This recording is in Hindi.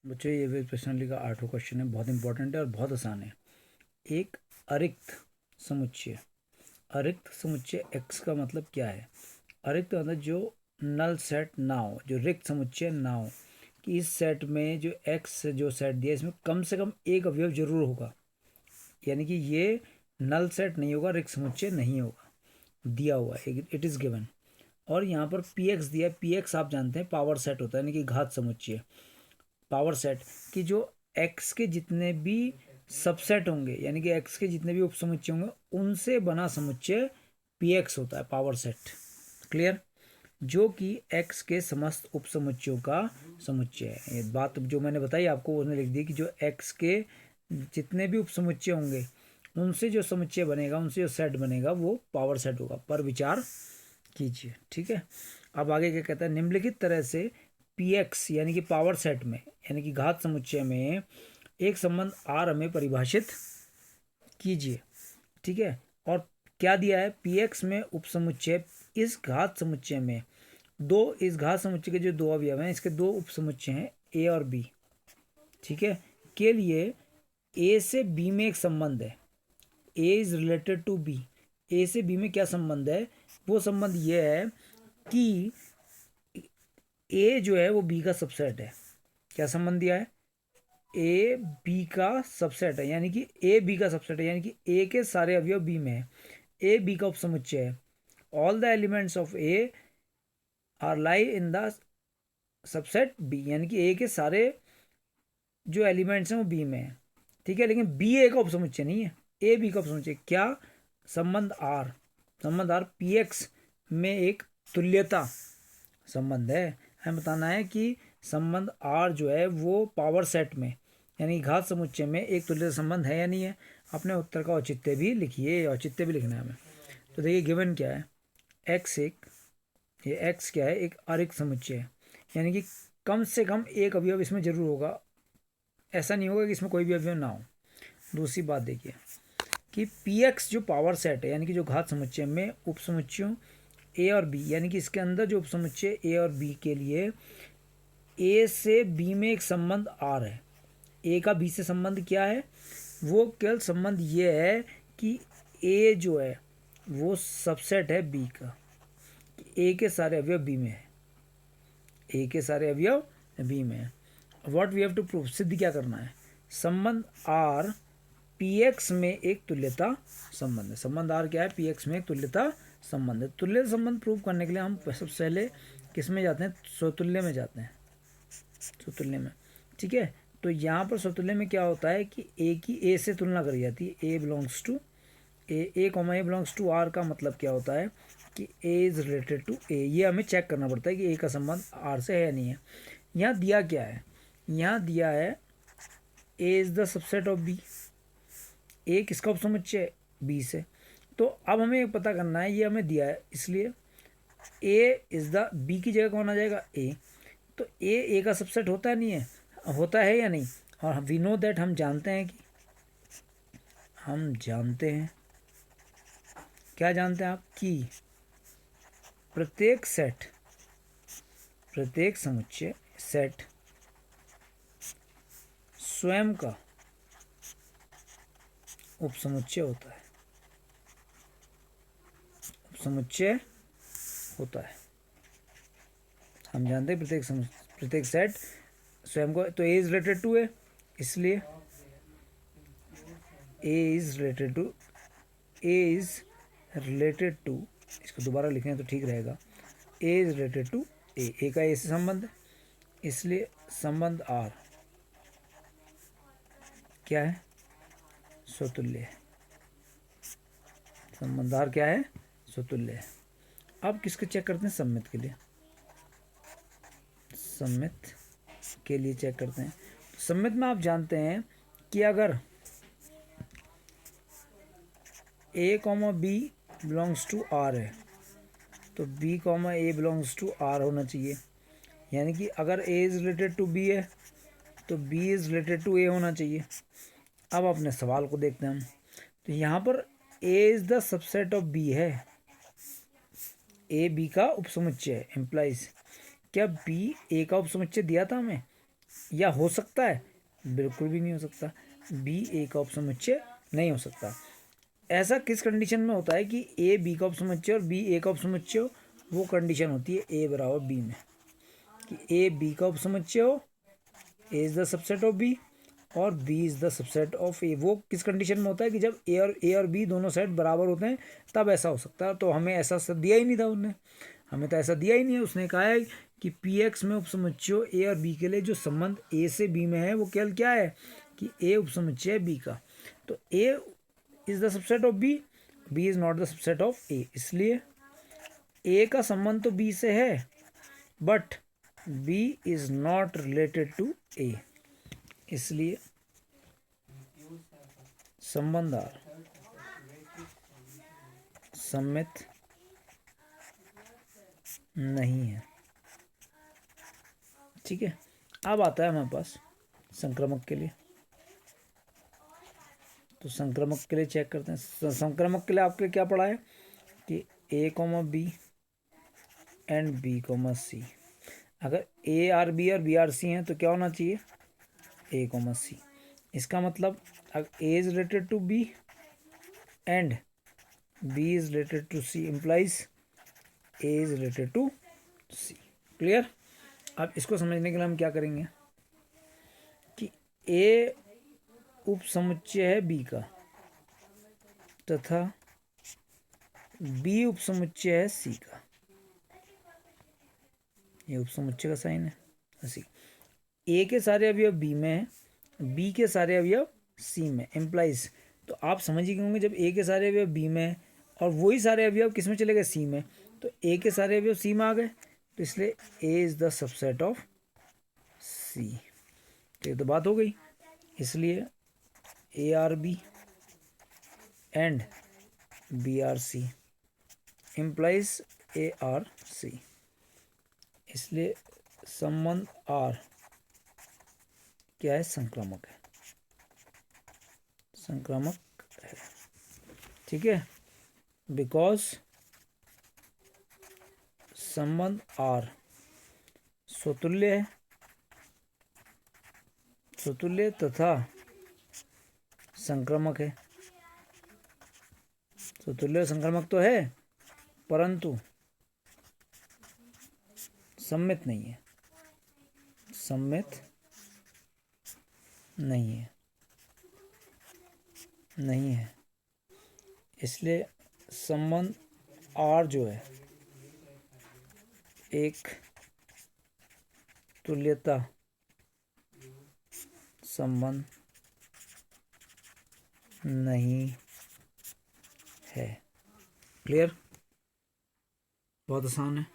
बच्चों ये भी पर्सनली का 8वां क्वेश्चन है, बहुत इंपॉर्टेंट है और बहुत आसान है। एक अरिक्त समुच्चय, अरिक्त समुच्चय एक्स का मतलब क्या है? अरिक्त मतलब जो नल सेट ना हो, जो रिक्त समुच्चय ना हो, कि इस सेट में जो एक्स जो सेट दिया इसमें कम से कम एक अवयव जरूर होगा, यानी कि ये नल सेट नहीं होगा, रिक्त समुच्चय नहीं होगा, दिया हुआ है, इट इज़ गिवन। और यहाँ पर पी एक्स दिया है, पी एक्स आप जानते हैं पावर सेट होता है, यानी कि घात समुच्चय, पावर सेट कि जो एक्स के जितने भी सबसेट होंगे, यानी कि एक्स के जितने भी उपसमुच्चय होंगे उनसे बना समुच्चय पी एक्स होता है, पावर सेट। क्लियर? जो कि एक्स के समस्त उपसमुच्चयों का समुच्चय है। ये बात जो मैंने बताई आपको उसने लिख दी कि जो एक्स के जितने भी उपसमुच्चय होंगे उनसे जो समुच्चय बनेगा, उनसे जो सेट बनेगा वो पावर सेट होगा। पर विचार कीजिए, ठीक है। अब आगे क्या कहता है? निम्नलिखित तरह से पी एक्स यानी कि पावर सेट में, यानी कि घात समुच्चय में एक संबंध आर हमें परिभाषित कीजिए, ठीक है। और क्या दिया है? पी एक्स में उपसमुच्चय, इस घात समुच्चय में इस घात समुच्चय के जो दो अवयव हैं, इसके दो उपसमुच्चय हैं ए और बी, ठीक है। के लिए ए से बी में एक संबंध है, A is related to B. ए से बी में क्या संबंध है? वो संबंध ये है कि ए जो है वो बी का सबसेट है। क्या संबंध दिया है? ए बी का सबसेट है, यानी कि ए बी का सबसेट है, यानी कि ए के सारे अवयव बी में है, ए बी का उपसमुच्चय है। All the elements of A are lie in the subset B, यानी कि ए के सारे जो एलिमेंट्स हैं वो बी में है, ठीक है। लेकिन बी ए का उपसमुच्चय नहीं है, ए बी का उपसमुच्चय। क्या? संबंध आर, संबंध आर पी एक्स में एक तुल्यता संबंध है। हमें बताना है कि संबंध आर जो है वो पावर सेट में, यानी घात समुच्चय में एक तुल्यता संबंध है या नहीं है। अपने उत्तर का औचित्य भी लिखिए, औचित्य भी लिखना है हमें। तो देखिए गिवन क्या है, एक्स एक, ये एक्स क्या है? एक अरिक्त समुच्चय है, यानी कि कम से कम एक अवयव इसमें जरूर होगा, ऐसा नहीं होगा कि इसमें कोई भी अवयव ना हो। दूसरी बात देखिए कि पी एक्स जो पावर सेट है, यानी कि जो घात समुच्चय में उपसमुच्चयों ए और बी, यानी कि इसके अंदर जो उपसमुच्चय ए और बी के लिए ए से बी में एक संबंध आर है। ए का बी से संबंध क्या है? वो केवल संबंध ये है कि ए जो है वो सबसेट है बी का, ए के सारे अवयव बी में है, ए के सारे अवयव बी में है। What we have to prove, सिद्ध क्या करना है? संबंध आर पी एक्स में एक तुल्यता संबंध है। संबंध आर क्या है? पी एक्स में एक तुल्यता संबंध है। तुल्य संबंध प्रूव करने के लिए हम सबसे पहले किस में जाते हैं? स्वतुल्य में जाते हैं, स्वतुल्य में, ठीक है। तो यहाँ पर स्वतुल्य में क्या होता है कि ए की ए से तुलना करी जाती है, A belongs to A comma A belongs to R का मतलब क्या होता है कि A is related to A. ये हमें चेक करना पड़ता है कि ए का संबंध आर से है या नहीं है। यहाँ दिया क्या है? यहाँ दिया है A is the subset of B, A किसका उपसमुच्चय है? बी से। तो अब हमें पता करना है, ये हमें दिया है, इसलिए ए इज द, बी की जगह कौन आ जाएगा? ए। तो ए का सबसेट होता है नहीं है? होता है या नहीं? और वी नो दैट, हम जानते हैं कि, हम जानते हैं, क्या जानते हैं आप? कि प्रत्येक सेट, प्रत्येक समुच्चय सेट स्वयं का उपसमुच्चय होता है, उपसमुच्चय होता है। हम जानते हैं प्रत्येक सेट स्वयं को, तो A is related to A, इसलिए A is related to, A is related to, इसको दोबारा लिखें तो ठीक रहेगा, A is related to A का ए से संबंध है, इसलिए संबंध आर क्या है? स्वतुल्य है। संबंध आर क्या है? स्वतुल्य है। अब किसके चेक करते हैं? सम्मित के लिए, सम्मित के लिए चेक करते हैं। तो सम्मित में आप जानते हैं कि अगर A comma B belongs to R है तो B comma A belongs to R होना चाहिए, यानी कि अगर A is related to B है तो B is related to A होना चाहिए। अब अपने सवाल को देखते हैं हम। तो यहाँ पर A is the subset of B है, ए बी का उपसमुच्चय है, इम्प्लाइज क्या बी ए का उपसमुच्चय दिया था हमें? या हो सकता है? बिल्कुल भी नहीं हो सकता। बी ए का उपसमुच्चय नहीं हो सकता। ऐसा किस कंडीशन में होता है कि ए बी का उपसमुच्चय और बी ए का उपसमुच्चय हो? वो कंडीशन होती है ए बराबर बी में, कि ए बी का उपसमुच्चय हो, A is the subset of B, और B is the subset of A. वो किस कंडीशन में होता है कि जब ए और बी दोनों सेट बराबर होते हैं, तब ऐसा हो सकता है। तो हमें ऐसा सब दिया ही नहीं था उनने, हमें तो ऐसा दिया ही नहीं है। उसने कहा है कि पी एक्स में उपसमुच्चयों ए और बी के लिए जो संबंध ए से बी में है वो केवल क्या है कि ए उपसमुच्चय है बी का। तो A is the subset of B, B is not the subset of A, इसलिए ए का संबंध तो बी से है, but B is not related to A, इसलिए संबंध आर सम्मित नहीं है। ठीक है, अब आता है हमारे पास संक्रामक के लिए। तो संक्रामक के लिए चेक करते हैं। संक्रामक के लिए आपके क्या पढ़ा है कि A comma B and B comma C. अगर ए आर बी और बी आर सी हैं तो क्या होना चाहिए? A comma C. इसका मतलब अगर A is related to B and B is related to C implies A is related to C. Clear? अब इसको समझने के लिए हम क्या करेंगे कि ए उपसमुच्चय है बी का तथा बी उपसमुच्चय है सी का। ये उपसमुच्चय का साइन है सी। ए के सारे अवयव बी में है, बी के सारे अवयव सी में, इम्प्लाइज। तो आप समझ ही गए होंगे, जब ए के सारे अवयव बी में है और वही सारे अवयव किस में चले गए? सी में, तो ए के सारे अवयव सी में आ गए, तो इसलिए A is the subset of C. तो ये तो बात हो गई। इसलिए A R B and B R C implies A R C, इसलिए संबंध आर क्या है? संक्रामक है, संक्रामक है। ठीक है, बिकॉज संबंध आर स्वतुल्य है, स्वतुल्य तथा संक्रामक है। स्वतुल्य संक्रामक तो है, परंतु सम्मित नहीं है, सम्मित नहीं है, नहीं है। इसलिए संबंध आर जो है एक तुल्यता संबंध नहीं है। क्लियर? बहुत आसान है।